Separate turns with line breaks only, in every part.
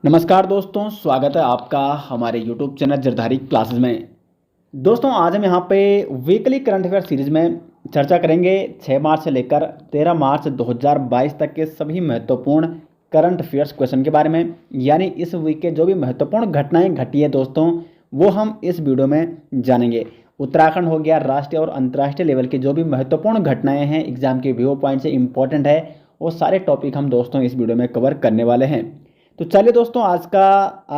नमस्कार दोस्तों, स्वागत है आपका हमारे YouTube चैनल जरधारी क्लासेस में। दोस्तों आज हम यहाँ पे वीकली करंट अफेयर सीरीज में चर्चा करेंगे 6 मार्च से लेकर 13 मार्च 2022 तक के सभी महत्वपूर्ण करंट अफेयर्स क्वेश्चन के बारे में। यानी इस वीक के जो भी महत्वपूर्ण घटनाएं घटी है दोस्तों, वो हम इस वीडियो में जानेंगे। उत्तराखंड हो गया, राष्ट्रीय और अंतर्राष्ट्रीय लेवल की जो भी महत्वपूर्ण घटनाएँ हैं, एग्जाम के व्यू पॉइंट से इंपॉर्टेंट है, वो सारे टॉपिक हम दोस्तों इस वीडियो में कवर करने वाले हैं। तो चलिए दोस्तों आज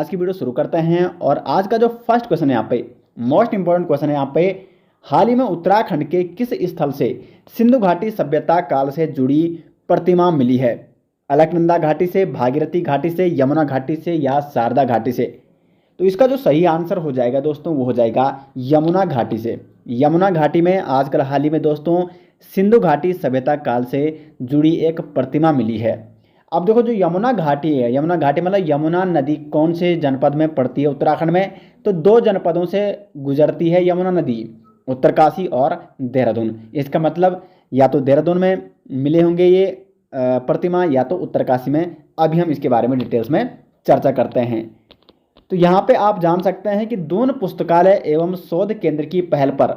की वीडियो शुरू करते हैं। और आज का जो फर्स्ट क्वेश्चन है यहाँ पे, मोस्ट इंपॉर्टेंट क्वेश्चन है यहाँ पे, हाल ही में उत्तराखंड के किस स्थल से सिंधु घाटी सभ्यता काल से जुड़ी प्रतिमा मिली है? अलकनंदा घाटी से, भागीरथी घाटी से, यमुना घाटी से या शारदा घाटी से? तो इसका जो सही आंसर हो जाएगा दोस्तों, वो हो जाएगा यमुना घाटी से। यमुना घाटी में आजकल हाल ही में दोस्तों सिंधु घाटी सभ्यता काल से जुड़ी एक प्रतिमा मिली है। अब देखो, जो यमुना घाटी है, यमुना घाटी मतलब यमुना नदी कौन से जनपद में पड़ती है उत्तराखंड में? तो दो जनपदों से गुजरती है यमुना नदी, उत्तरकाशी और देहरादून। इसका मतलब या तो देहरादून में मिले होंगे ये प्रतिमा, या तो उत्तरकाशी में। अभी हम इसके बारे में डिटेल्स में चर्चा करते हैं। तो यहाँ पे आप जान सकते हैं कि दून पुस्तकालय एवं शोध केंद्र की पहल पर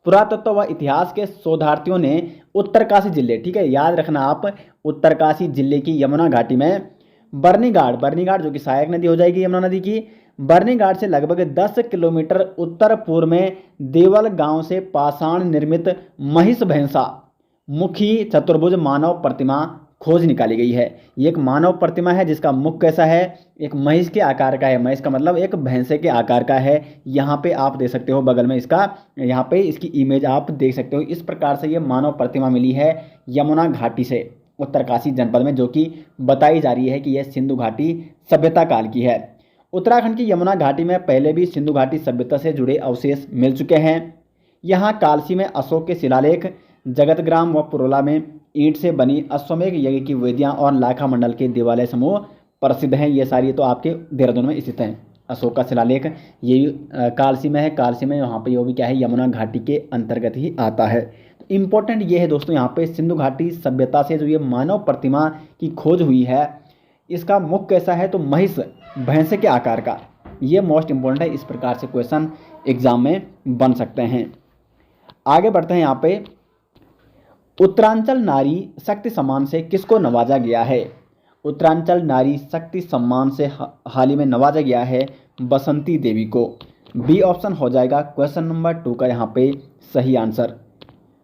पुरातत्व व इतिहास के शोधार्थियों ने उत्तरकाशी जिले, ठीक है याद रखना आप, उत्तरकाशी जिले की यमुना घाटी में बर्नीघाट जो कि सहायक नदी हो जाएगी यमुना नदी की, बर्नीघाट से लगभग 10 किलोमीटर उत्तर पूर्व में देवल गांव से पाषाण निर्मित महिष भैंसा मुखी चतुर्भुज मानव प्रतिमा खोज निकाली गई है। ये एक मानव प्रतिमा है जिसका मुख कैसा है? एक महिष के आकार का है। महिष का मतलब एक भैंसे के आकार का है। यहाँ पे आप देख सकते हो बगल में इसका, यहाँ पे इसकी इमेज आप देख सकते हो। इस प्रकार से ये मानव प्रतिमा मिली है यमुना घाटी से उत्तरकाशी जनपद में, जो कि बताई जा रही है कि यह सिंधु घाटी सभ्यता काल की है। उत्तराखंड की यमुना घाटी में पहले भी सिंधु घाटी सभ्यता से जुड़े अवशेष मिल चुके हैं। यहाँ कालसी में अशोक के शिलालेख, जगतग्राम व पुरोला में ईंट से बनी अश्वमेध यज्ञ की वेदियाँ और लाखा मंडल के देवालय समूह प्रसिद्ध हैं। ये सारी तो आपके देहरादून में स्थित हैं। अशोक का शिलालेख ये कालसी में है। कालसी में यहाँ पे वो भी क्या है, यमुना घाटी के अंतर्गत ही आता है। तो इम्पोर्टेंट ये है दोस्तों, यहाँ पे सिंधु घाटी सभ्यता से जो ये मानव प्रतिमा की खोज हुई है, इसका मुख कैसा है? तो महिष भैंसे के आकार का। ये मोस्ट इंपॉर्टेंट है। इस प्रकार से क्वेश्चन एग्जाम में बन सकते हैं। आगे बढ़ते हैं। यहाँ पे उत्तरांचल नारी शक्ति सम्मान से किसको नवाजा गया है? उत्तरांचल नारी शक्ति सम्मान से हाल ही में नवाजा गया है बसंती देवी को। बी ऑप्शन हो जाएगा क्वेश्चन नंबर 2 का यहाँ पे सही आंसर।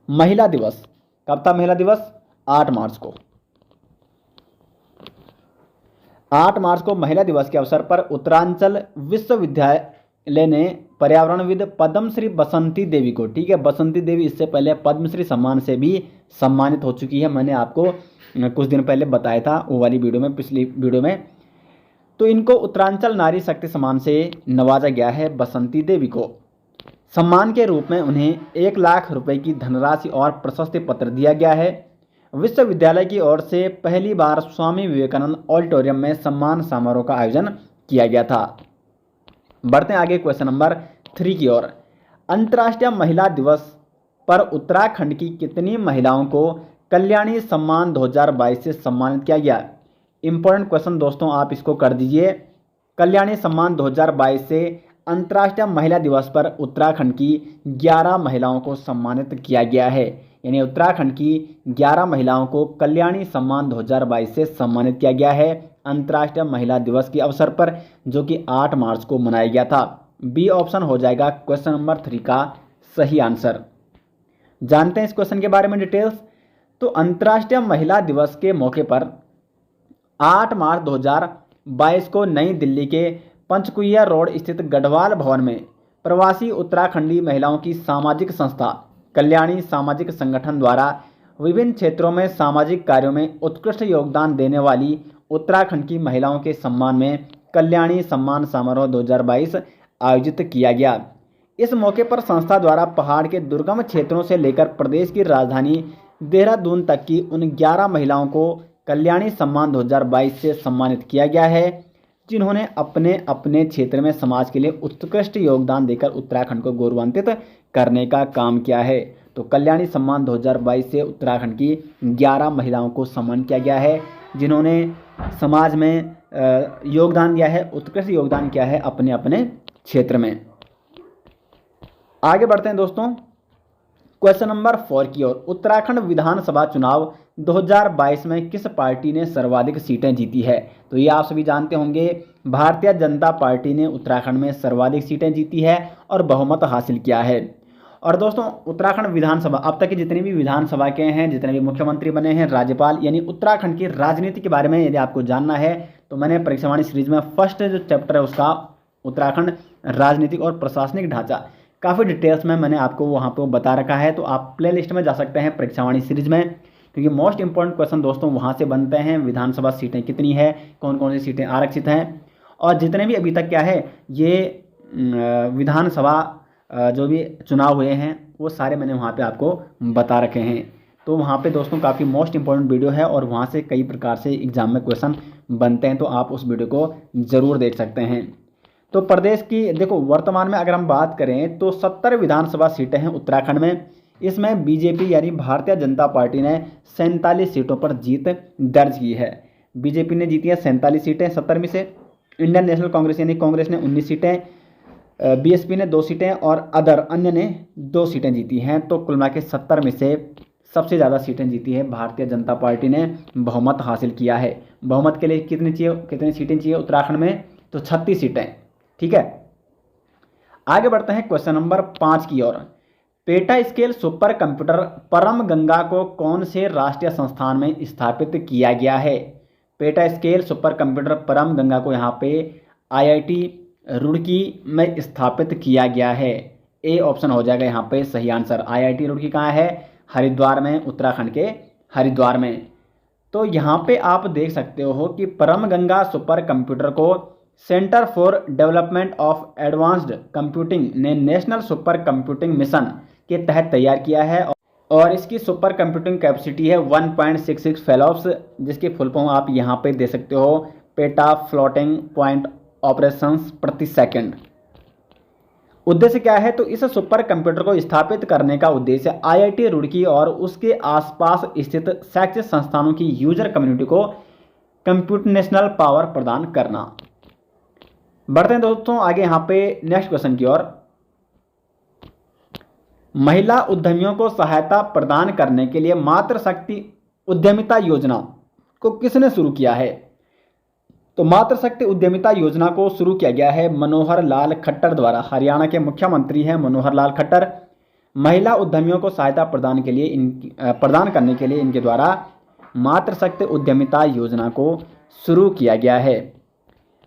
महिला दिवस कब था? महिला दिवस 8 मार्च को। 8 मार्च को महिला दिवस के अवसर पर उत्तरांचल विश्वविद्यालय ने पर्यावरणविद पद्मश्री बसंती देवी को, ठीक है, बसंती देवी इससे पहले पद्मश्री सम्मान से भी सम्मानित हो चुकी है। मैंने आपको कुछ दिन पहले बताया था वो वाली वीडियो में, पिछली वीडियो में। तो इनको उत्तरांचल नारी शक्ति सम्मान से नवाजा गया है बसंती देवी को। सम्मान के रूप में उन्हें 1 लाख रुपए की धनराशि और प्रशस्ति पत्र दिया गया है। विश्वविद्यालय की ओर से पहली बार स्वामी विवेकानंद ऑडिटोरियम में सम्मान समारोह का आयोजन किया गया था। बढ़ते हैं आगे क्वेश्चन नंबर 3 की ओर। अंतर्राष्ट्रीय महिला दिवस पर उत्तराखंड की कितनी महिलाओं को कल्याणी सम्मान 2022 से सम्मानित किया गया? इंपॉर्टेंट क्वेश्चन दोस्तों, आप इसको कर दीजिए। कल्याणी सम्मान 2022 से अंतर्राष्ट्रीय महिला दिवस पर उत्तराखंड की 11 महिलाओं को सम्मानित किया गया है। यानी उत्तराखंड की 11 महिलाओं को कल्याणी सम्मान 2022 से सम्मानित किया गया है अंतर्राष्ट्रीय महिला दिवस के अवसर पर, जो कि 8 मार्च को मनाया गया था। बी ऑप्शन हो जाएगा क्वेश्चन नंबर 3 का सही आंसर। जानते हैं इस क्वेश्चन के बारे में डिटेल्स। तो अंतर्राष्ट्रीय महिला दिवस के मौके पर 8 मार्च 2022 को नई दिल्ली के पंचकुइया रोड स्थित गढ़वाल भवन में प्रवासी उत्तराखंडी महिलाओं की सामाजिक संस्था कल्याणी सामाजिक संगठन द्वारा विभिन्न क्षेत्रों में सामाजिक कार्यों में उत्कृष्ट योगदान देने वाली उत्तराखंड की महिलाओं के सम्मान में कल्याणी सम्मान समारोह 2022 आयोजित किया गया। इस मौके पर संस्था द्वारा पहाड़ के दुर्गम क्षेत्रों से लेकर प्रदेश की राजधानी देहरादून तक की उन 11 महिलाओं को कल्याणी सम्मान 2022 से सम्मानित किया गया है, जिन्होंने अपने अपने क्षेत्र में समाज के लिए उत्कृष्ट योगदान देकर उत्तराखंड को गौरवान्वित करने का काम किया है। तो कल्याणी सम्मान 2022 से उत्तराखंड की 11 महिलाओं को सम्मान किया गया है, जिन्होंने समाज में योगदान दिया है, उत्कृष्ट योगदान किया है अपने अपने क्षेत्र में। आगे बढ़ते हैं दोस्तों क्वेश्चन नंबर 4 की ओर। उत्तराखंड विधानसभा चुनाव 2022 में किस पार्टी ने सर्वाधिक सीटें जीती है? तो ये आप सभी जानते होंगे, भारतीय जनता पार्टी ने उत्तराखंड में सर्वाधिक सीटें जीती है और बहुमत हासिल किया है। और दोस्तों उत्तराखंड विधानसभा, अब तक के जितने भी विधानसभा के हैं, जितने भी मुख्यमंत्री बने हैं, राज्यपाल, यानी उत्तराखंड की राजनीति के बारे में यदि आपको जानना है तो मैंने परीक्षावाणी सीरीज में फर्स्ट जो चैप्टर है उसका उत्तराखंड राजनीतिक और प्रशासनिक ढांचा काफ़ी डिटेल्स में मैंने आपको वहाँ पे बता रखा है। तो आप प्ले लिस्ट में जा सकते हैं परीक्षावाणी सीरीज में, क्योंकि मोस्ट इंपॉर्टेंट क्वेश्चन दोस्तों वहाँ से बनते हैं। विधानसभा सीटें कितनी है, कौन कौन सी सीटें आरक्षित हैं, और जितने भी अभी तक क्या है ये विधानसभा जो भी चुनाव हुए हैं वो सारे मैंने वहाँ पे आपको बता रखे हैं। तो वहाँ पे दोस्तों काफ़ी मोस्ट इंपॉर्टेंट वीडियो है और वहाँ से कई प्रकार से एग्जाम में क्वेश्चन बनते हैं, तो आप उस वीडियो को ज़रूर देख सकते हैं। तो प्रदेश की देखो वर्तमान में अगर हम बात करें तो 70 विधानसभा सीटें हैं उत्तराखंड में। इसमें बीजेपी यानी भारतीय जनता पार्टी ने 47 सीटों पर जीत दर्ज की है। बीजेपी ने जीती है 47 सीटें 70 में से। इंडियन नेशनल कांग्रेस यानी कांग्रेस ने 19 सीटें, बीएसपी ने 2 सीटें और अदर अन्य ने 2 सीटें जीती हैं। तो कुल मिला के 70 में से सबसे ज़्यादा सीटें जीती है भारतीय जनता पार्टी ने, बहुमत हासिल किया है। बहुमत के लिए कितनी सीटें चाहिए उत्तराखंड में? तो 36 सीटें। ठीक है, आगे बढ़ते हैं क्वेश्चन नंबर 5 की ओर। पेटा स्केल सुपर कंप्यूटर परम गंगा को कौन से राष्ट्रीय संस्थान में स्थापित किया गया है? पेटा स्केल सुपर कंप्यूटर परम गंगा को यहाँ पे आईआईटी रुड़की में स्थापित किया गया है। ए ऑप्शन हो जाएगा यहाँ पे सही आंसर। आईआईटी रुड़की कहाँ है? हरिद्वार में, उत्तराखंड के हरिद्वार में। तो यहाँ पे आप देख सकते हो कि परम गंगा सुपर कंप्यूटर को centre for development of advanced computing ने नेशनल सुपर कंप्यूटिंग मिशन के तहत तैयार किया है और इसकी सुपर कंप्यूटिंग कैपेसिटी है 1.66 फेलोप्स, जिसकी फुल फॉर्म आप यहाँ पे दे सकते हो पेटा फ्लोटिंग पॉइंट ऑपरेशंस प्रति सेकंड। उद्देश्य क्या है? तो इस सुपर कंप्यूटर को स्थापित करने का उद्देश्य आईआईटी रुड़की और उसके आसपास स्थित शैक्षिक संस्थानों की यूजर कम्युनिटी को कंप्यूटेशनल पावर प्रदान करना। बढ़ते हैं दोस्तों आगे यहाँ पे नेक्स्ट क्वेश्चन की ओर। महिला उद्यमियों को सहायता प्रदान करने के लिए मातृशक्ति उद्यमिता योजना को किसने शुरू किया है? तो मातृशक्ति उद्यमिता योजना को शुरू किया गया है मनोहर लाल खट्टर द्वारा। हरियाणा के मुख्यमंत्री हैं मनोहर लाल खट्टर। महिला उद्यमियों को सहायता प्रदान करने के लिए इनके द्वारा मातृशक्ति उद्यमिता योजना को शुरू किया गया है।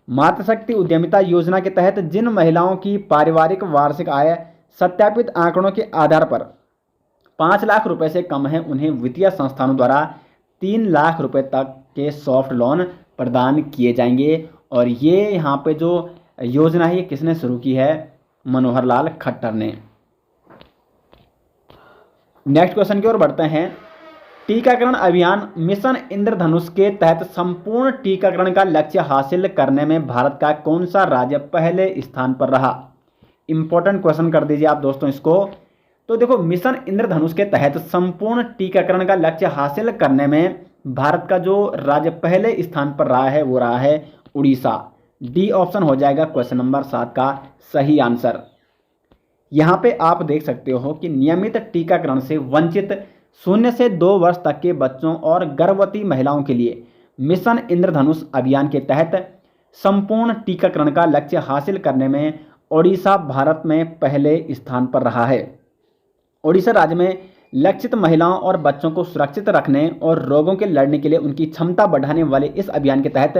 मातृशक्ति उद्यमिता योजना के तहत जिन महिलाओं की पारिवारिक वार्षिक आय सत्यापित आंकड़ों के आधार पर 5 लाख रुपए से कम है, उन्हें वित्तीय संस्थानों द्वारा 3 लाख रुपए तक के सॉफ्ट लोन प्रदान किए जाएंगे। और ये यहाँ पे जो योजना है ये किसने शुरू की है? मनोहर लाल खट्टर ने। नेक्स्ट क्वेश्चन की ओर बढ़ते हैं। टीकाकरण अभियान मिशन इंद्रधनुष के तहत संपूर्ण टीकाकरण का लक्ष्य हासिल करने में भारत का कौन सा राज्य पहले स्थान पर रहा? इंपॉर्टेंट क्वेश्चन कर दीजिए आप दोस्तों इसको। तो देखो मिशन इंद्रधनुष के तहत संपूर्ण टीकाकरण का लक्ष्य हासिल करने में भारत का जो राज्य पहले स्थान पर रहा है वो रहा है उड़ीसा। डी ऑप्शन हो जाएगा क्वेश्चन नंबर 7 का सही आंसर। यहाँ पे आप देख सकते हो कि नियमित टीकाकरण से वंचित 0 से 2 वर्ष तक के बच्चों और गर्भवती महिलाओं के लिए मिशन इंद्रधनुष अभियान के तहत संपूर्ण टीकाकरण का लक्ष्य हासिल करने में ओडिशा भारत में पहले स्थान पर रहा है। ओडिशा राज्य में लक्षित महिलाओं और बच्चों को सुरक्षित रखने और रोगों के लड़ने के लिए उनकी क्षमता बढ़ाने वाले इस अभियान के तहत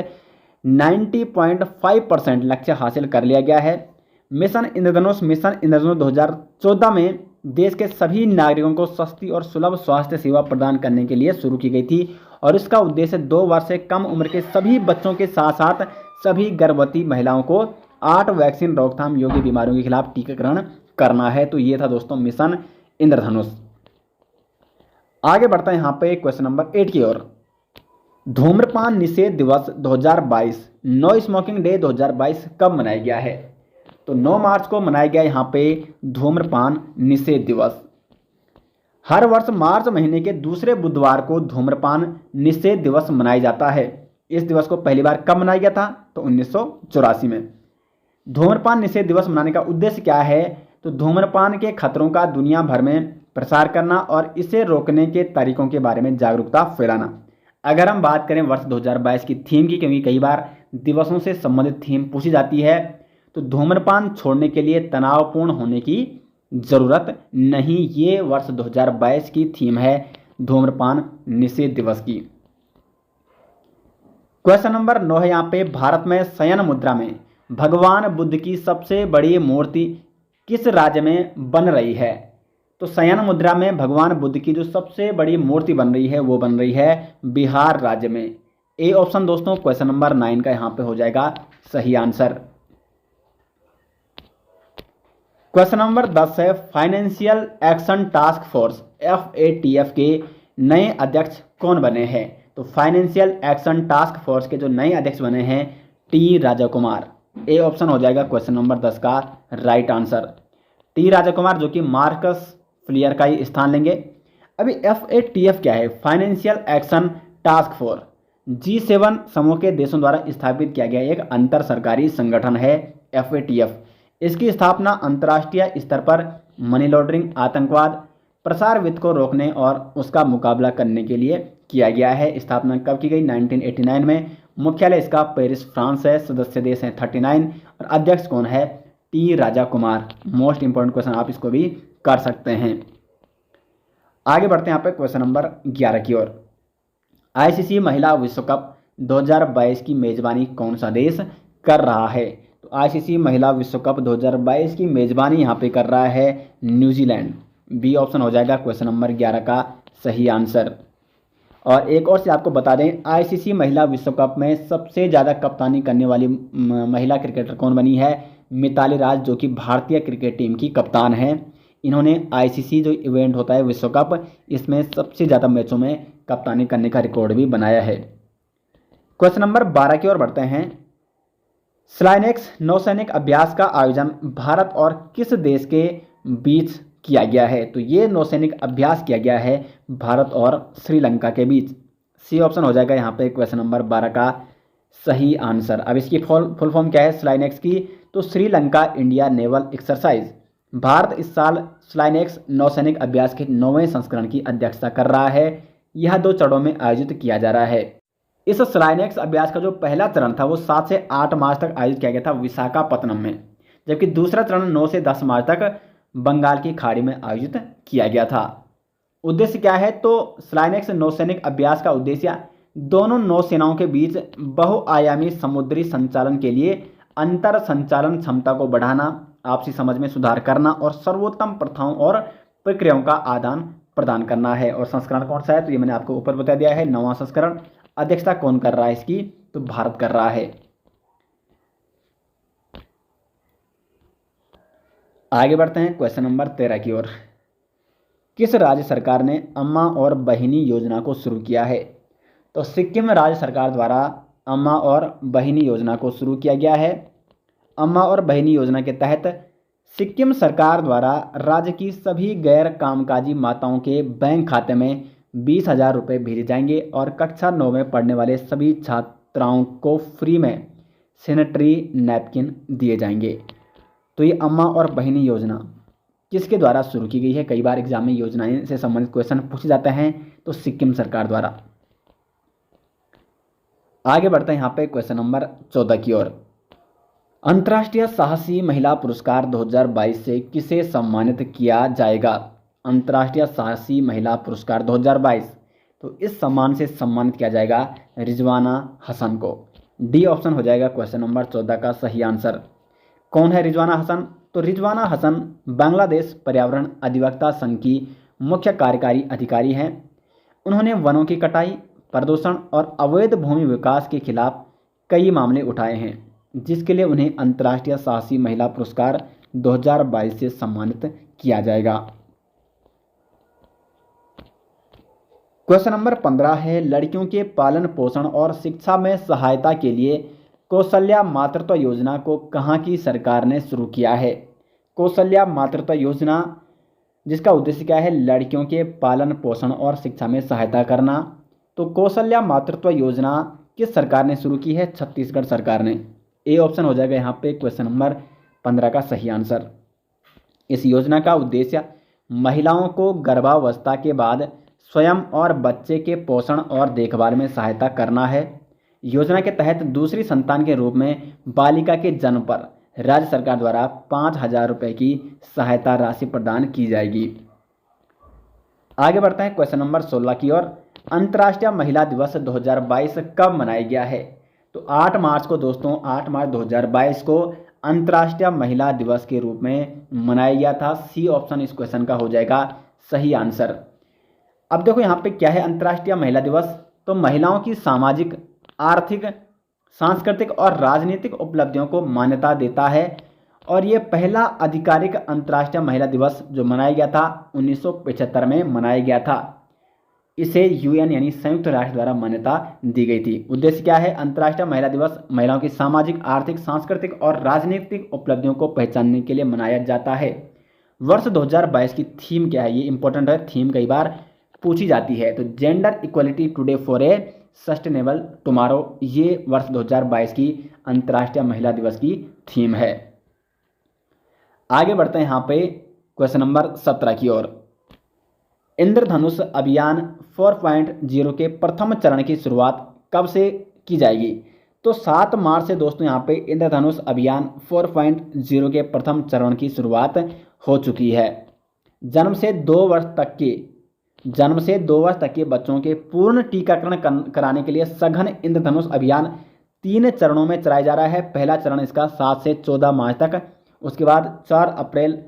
90.5% लक्ष्य हासिल कर लिया गया है। मिशन इंद्रधनुष 2014 में देश के सभी नागरिकों को सस्ती और सुलभ स्वास्थ्य सेवा प्रदान करने के लिए शुरू की गई थी और इसका उद्देश्य 2 वर्ष से कम उम्र के सभी बच्चों के साथ साथ सभी गर्भवती महिलाओं को 8 वैक्सीन रोकथाम योग्य बीमारियों के खिलाफ टीकाकरण करना है। तो ये था दोस्तों मिशन इंद्रधनुष। आगे बढ़ता है यहाँ पे क्वेश्चन नंबर 8 की ओर। धूम्रपान निषेध दिवस 2022 नो स्मोकिंग डे 2022 कब मनाया गया है? तो 9 मार्च को मनाया गया यहाँ पे धूम्रपान निषेध दिवस। हर वर्ष मार्च महीने के दूसरे बुधवार को धूम्रपान निषेध दिवस मनाया जाता है। इस दिवस को पहली बार कब मनाया गया था? तो 1984 में। धूम्रपान निषेध दिवस मनाने का उद्देश्य क्या है? तो धूम्रपान के खतरों का दुनिया भर में प्रसार करना और इसे रोकने के तरीकों के बारे में जागरूकता फैलाना। अगर हम बात करें वर्ष 2022 की थीम की, क्योंकि कई बार दिवसों से संबंधित थीम पूछी जाती है, तो धूम्रपान छोड़ने के लिए तनावपूर्ण होने की ज़रूरत नहीं। ये वर्ष 2022 की थीम है धूम्रपान निषेध दिवस की। क्वेश्चन नंबर 9 है यहाँ पे, भारत में शयन मुद्रा में भगवान बुद्ध की सबसे बड़ी मूर्ति किस राज्य में बन रही है? तो शयन मुद्रा में भगवान बुद्ध की जो सबसे बड़ी मूर्ति बन रही है वो बन रही है बिहार राज्य में। ए ऑप्शन दोस्तों क्वेश्चन नंबर 9 का यहाँ पे हो जाएगा सही आंसर। क्वेश्चन नंबर 10 है, financial action task force FATF के नए अध्यक्ष कौन बने हैं? तो फाइनेंशियल एक्शन टास्क फोर्स के जो नए अध्यक्ष बने हैं T Raja Kumar. A option हो जाएगा क्वेश्चन नंबर 10 का right answer. T Raja Kumar जो कि मार्कस फ्लियर का ही स्थान लेंगे। अभी FATF क्या है? Financial action task force G7 समूह के देशों द्वारा स्थापित किया गया एक अंतर सरकारी संगठन है FATF। इसकी स्थापना अंतर्राष्ट्रीय स्तर पर मनी लॉन्ड्रिंग, आतंकवाद, प्रसार वित्त को रोकने और उसका मुकाबला करने के लिए किया गया है। स्थापना कब की गई? 1989 में। मुख्यालय इसका पेरिस फ्रांस है। सदस्य देश हैं 39 और अध्यक्ष कौन है? T Raja Kumar. Most important question, आप इसको भी कर सकते हैं। आगे बढ़ते हैं यहाँ पे क्वेश्चन नंबर 11 की ओर। ICC महिला विश्व कप 2022 की मेजबानी कौन सा देश कर रहा है? तो ICC महिला विश्व कप 2022 की मेजबानी यहाँ पे कर रहा है न्यूजीलैंड। बी ऑप्शन हो जाएगा क्वेश्चन नंबर 11 का सही आंसर। और एक और से आपको बता दें, ICC महिला विश्व कप में सबसे ज़्यादा कप्तानी करने वाली महिला क्रिकेटर कौन बनी है? मिताली राज, जो कि भारतीय क्रिकेट टीम की कप्तान है। इन्होंने ICC जो इवेंट होता है विश्व कप, इसमें सबसे ज़्यादा मैचों में कप्तानी करने का रिकॉर्ड भी बनाया है। क्वेश्चन नंबर 12 की ओर बढ़ते हैं। स्लाइनेक्स नौसैनिक अभ्यास का आयोजन भारत और किस देश के बीच किया गया है? तो ये नौसैनिक अभ्यास किया गया है भारत और श्रीलंका के बीच। सी ऑप्शन हो जाएगा यहाँ पे क्वेश्चन नंबर 12 का सही आंसर। अब इसकी फुल फॉर्म क्या है स्लाइनेक्स की? तो Sri Lanka India naval exercise. Bharat इस साल स्लाइनेक्स नौसैनिक अभ्यास के 9वें संस्करण की अध्यक्षता कर रहा है। यह 2 चरणों में आयोजित किया जा रहा है। इस स्लाइनेक्स अभ्यास का जो पहला चरण था वो 7 से 8 मार्च तक आयोजित किया गया था विशाखापत्तनम में, जबकि दूसरा चरण 9 से 10 मार्च तक बंगाल की खाड़ी में आयोजित किया गया था। उद्देश्य क्या है? तो स्लाइनेक्स नौसैनिक अभ्यास का उद्देश्य दोनों नौसेनाओं के बीच बहुआयामी समुद्री संचालन के लिए अंतर संचालन क्षमता को बढ़ाना, आपसी समझ में सुधार करना और सर्वोत्तम प्रथाओं और प्रक्रियाओं का आदान प्रदान करना है। और संस्करण कौन सा है? तो ये मैंने आपको ऊपर बता दिया है, 9वां संस्करण। अध्यक्षता कौन कर रहा है इसकी? तो भारत कर रहा है। आगे बढ़ते हैं क्वेश्चन नंबर 13 की ओर। किस राज्य सरकार ने अम्मा और बहिनी योजना को शुरू किया है? तो सिक्किम राज्य सरकार द्वारा अम्मा और बहिनी योजना को शुरू किया गया है। अम्मा और बहिनी योजना के तहत सिक्किम सरकार द्वारा राज्य की सभी गैर कामकाजी माताओं के बैंक खाते में 20,000 रुपये भेजे जाएंगे और कक्षा 9 में पढ़ने वाले सभी छात्राओं को फ्री में सैनिटरी नैपकिन दिए जाएंगे। तो ये अम्मा और बहिनी योजना किसके द्वारा शुरू की गई है? कई बार एग्जाम में योजनाएं से संबंधित क्वेश्चन पूछे जाते हैं, तो सिक्किम सरकार द्वारा। आगे बढ़ते हैं यहाँ पे क्वेश्चन नंबर 14 की ओर। अंतर्राष्ट्रीय साहसी महिला पुरस्कार 2022 से किसे सम्मानित किया जाएगा? अंतर्राष्ट्रीय साहसी महिला पुरस्कार 2022, तो इस सम्मान से सम्मानित किया जाएगा रिजवाना हसन को। डी ऑप्शन हो जाएगा क्वेश्चन नंबर 14 का सही आंसर। कौन है रिजवाना हसन? तो रिजवाना हसन बांग्लादेश पर्यावरण अधिवक्ता संघ की मुख्य कार्यकारी अधिकारी हैं। उन्होंने वनों की कटाई, प्रदूषण और अवैध भूमि विकास के खिलाफ कई मामले उठाए हैं, जिसके लिए उन्हें अंतर्राष्ट्रीय साहसी महिला पुरस्कार 2022 से सम्मानित किया जाएगा। क्वेश्चन नंबर 15 है, लड़कियों के पालन पोषण और शिक्षा में सहायता के लिए कौशल्या मातृत्व योजना को कहाँ की सरकार ने शुरू किया है? कौशल्या मातृत्व योजना, जिसका उद्देश्य क्या है? लड़कियों के पालन पोषण और शिक्षा में सहायता करना। तो कौशल्या मातृत्व योजना किस सरकार ने शुरू की है? छत्तीसगढ़ सरकार ने। ए ऑप्शन हो जाएगा यहाँ पे क्वेश्चन नंबर 15 का सही आंसर। इस योजना का उद्देश्य महिलाओं को गर्भावस्था के बाद स्वयं और बच्चे के पोषण और देखभाल में सहायता करना है। योजना के तहत दूसरी संतान के रूप में बालिका के जन्म पर राज्य सरकार द्वारा 5,000 रुपये की सहायता राशि प्रदान की जाएगी। आगे बढ़ते हैं क्वेश्चन नंबर 16 की ओर। अंतर्राष्ट्रीय महिला दिवस 2022 कब मनाया गया है? तो 8 मार्च को दोस्तों, 8 मार्च 2022 को अंतर्राष्ट्रीय महिला दिवस के रूप में मनाया गया था। सी ऑप्शन इस क्वेश्चन का हो जाएगा सही आंसर। अब देखो यहाँ पे क्या है अंतर्राष्ट्रीय महिला दिवस, तो महिलाओं की सामाजिक, आर्थिक, सांस्कृतिक और राजनीतिक उपलब्धियों को मान्यता देता है और ये पहला आधिकारिक अंतर्राष्ट्रीय महिला दिवस जो मनाया गया था 1975 में मनाया गया था। इसे यूएन यानी संयुक्त राष्ट्र द्वारा मान्यता दी गई थी। उद्देश्य क्या है? अंतर्राष्ट्रीय महिला दिवस महिलाओं की सामाजिक, आर्थिक, सांस्कृतिक और राजनीतिक उपलब्धियों को पहचानने के लिए मनाया जाता है। वर्ष 2022 की थीम क्या है? ये इंपॉर्टेंट है, थीम कई बार पूछी जाती है। तो gender equality today for a sustainable tomorrow, ये वर्ष 2022 की अंतर्राष्ट्रीय महिला दिवस की थीम है। आगे बढ़ते हैं यहाँ पे क्वेश्चन नंबर 17 की ओर। इंद्रधनुष अभियान 4.0 के प्रथम चरण की शुरुआत कब से की जाएगी? तो 7 मार्च से दोस्तों यहाँ पे इंद्रधनुष अभियान 4.0 के प्रथम चरण की शुरुआत हो चुकी है। जन्म से 2 वर्ष तक के बच्चों के पूर्ण टीकाकरण कराने के लिए सघन इंद्रधनुष अभियान 3 चरणों में चलाया जा रहा है। पहला चरण इसका 7 से 14 मार्च तक, उसके बाद 4 अप्रैल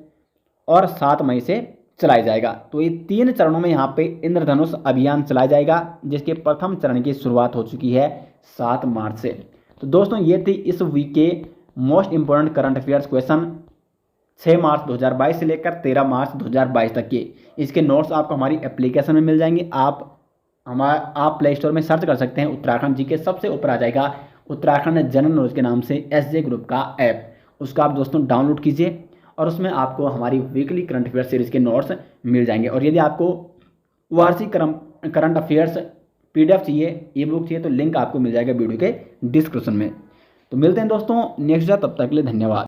और 7 मई से चलाया जाएगा। तो ये 3 चरणों में यहाँ पे इंद्रधनुष अभियान चलाया जाएगा, जिसके प्रथम चरण की शुरुआत हो चुकी है 7 मार्च से। तो दोस्तों ये थी इस वीक के most important current affairs question 6 मार्च 2022 से लेकर 13 मार्च 2022 तक के। इसके नोट्स आपको हमारी एप्लीकेशन में मिल जाएंगे। आप प्ले स्टोर में सर्च कर सकते हैं उत्तराखंड जीके, सबसे ऊपर आ जाएगा उत्तराखंड जनरल नॉलेज के नाम से एसजे ग्रुप का ऐप। उसका आप दोस्तों डाउनलोड कीजिए और उसमें आपको हमारी वीकली करंट अफेयर सीरीज़ के नोट्स मिल जाएंगे। और यदि आपको वार्षिक करंट अफेयर्स PDF चाहिए, ई बुक चाहिए, तो लिंक आपको मिल जाएगा वीडियो के डिस्क्रिप्शन में। तो मिलते हैं दोस्तों नेक्स्ट, तब तक के लिए धन्यवाद।